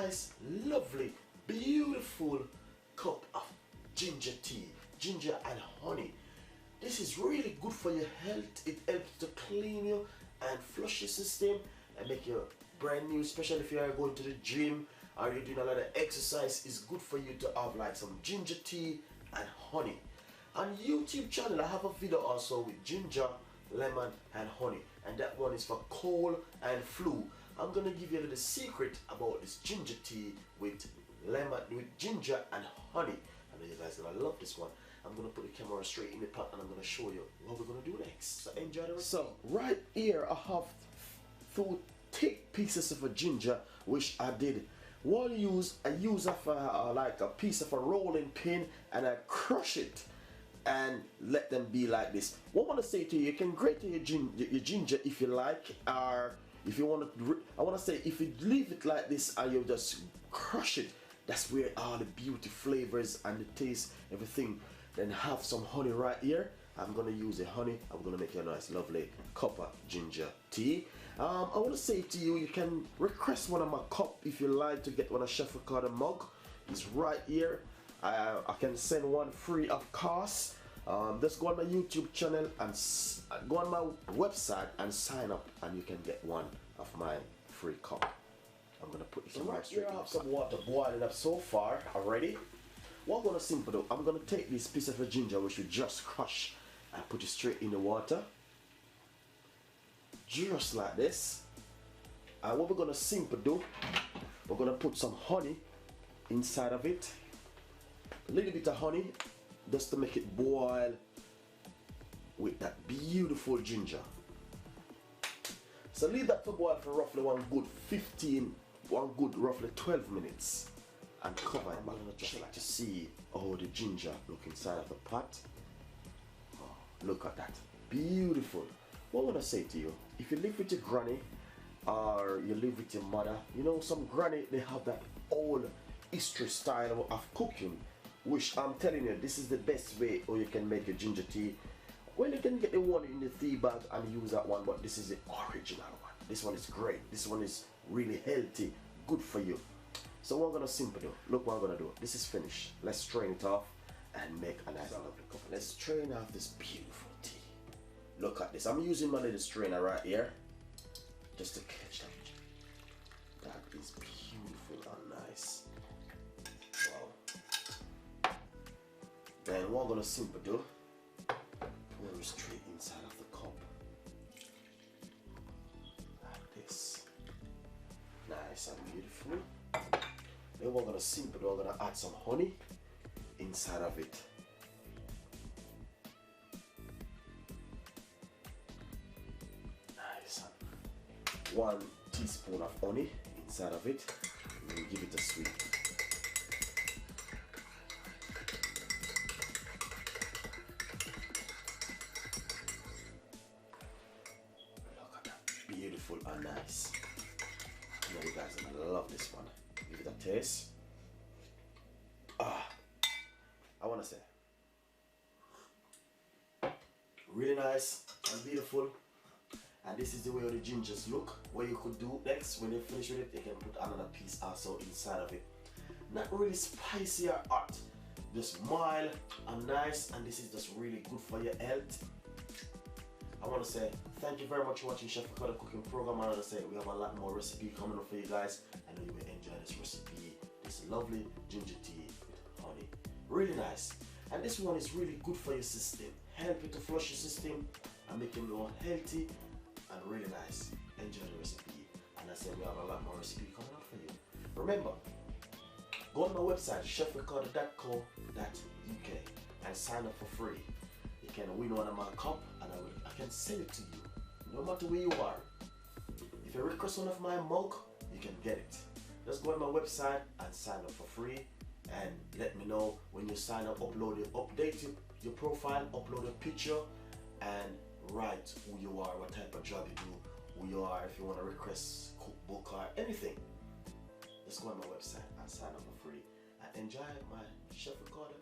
nice, lovely, beautiful cup of ginger tea, ginger and honey. This is really good for your health. It helps to clean you and flush your system and make you brand new, especially if you are going to the gym or you're doing a lot of exercise. It's good for you to have like some ginger tea and honey. On YouTube channel I have a video also with ginger, lemon and honey, and that one is for cold and flu. I'm gonna give you a little secret about this ginger tea with lemon, with ginger and honey. I know you guys are gonna love this one. I'm gonna put the camera straight in the pot and I'm gonna show you what we're gonna do next. So enjoy the rest. So right here I have 2 thick pieces of a ginger which I did. One I use like a piece of a rolling pin and I crush it and let them be like this. What I want to say to you, you can grate your ginger if you like, or if you want to, I want to say if you leave it like this and you just crush it, that's where all the beauty flavors and the taste, everything. Then have some honey right here. I'm gonna use the honey. I'm gonna make you a nice lovely cup of ginger tea. I want to say to you, you can request one of my cup if you like to get one of Chef Ricardo mug. It's right here. I can send one free of cost. Just go on my YouTube channel and go on my website and sign up and you can get one of my free cup. I'm gonna put this right straight in. I have some water boiling up so far already. What I'm gonna simply do, I'm gonna take this piece of a ginger which we just crushed and put it straight in the water. Just like this. And what we're gonna simply do, we're gonna put some honey inside of it. A little bit of honey just to make it boil with that beautiful ginger. So leave that to boil for roughly roughly 12 minutes and cover it. I'm gonna just like to see how the ginger look inside of the pot. Oh, look at that, beautiful. What I want to say to you, if you live with your granny or you live with your mother, you know some granny, they have that old history style of cooking, which I'm telling you, this is the best way or you can make a ginger tea. Well, you can get the one in the tea bag and use that one, but this is the original one. This one is great. This one is really healthy, good for you. So what I'm gonna simply do, look what I'm gonna do. This is finished. Let's strain it off and make a nice lovely cup. Let's strain off this beautiful tea. Look at this. I'm using my little strainer right here just to catch that. That is beautiful and nice. Wow. Then what I'm gonna simply do, pour it straight inside of the cup. Like this. Nice and beautiful. Then we're gonna simply do, we're gonna add some honey inside of it. Nice. 1 teaspoon of honey inside of it. And then give it a sweet. Look at that, beautiful and nice. I know you guys are gonna love this one. Give it a taste. I wanna say, really nice and beautiful. And this is the way the gingers look. What you could do next, when you finish with it, you can put another piece also inside of it. Not really spicy or hot, just mild and nice, and this is just really good for your health. I want to say thank you very much for watching Chef Ricardo cooking program. I want to say we have a lot more recipe coming up for you guys. I know you will enjoy this recipe, this lovely ginger tea with honey. Really nice. And this one is really good for your system. Help you to flush your system and make you more healthy and really nice. Enjoy the recipe. And I said we have a lot more recipe coming up for you. Remember, go on my website chefricardo.co.uk and sign up for free. You can win one of my cup and I can send it to you, no matter where you are. If you request one of my mug, you can get it. Just go on my website and sign up for free and let me know when you sign up. Update your profile, upload a picture and write who you are, what type of job you do, who you are, if you want to request cookbook or anything. Just go on my website and sign up for free and enjoy my Chef Ricardo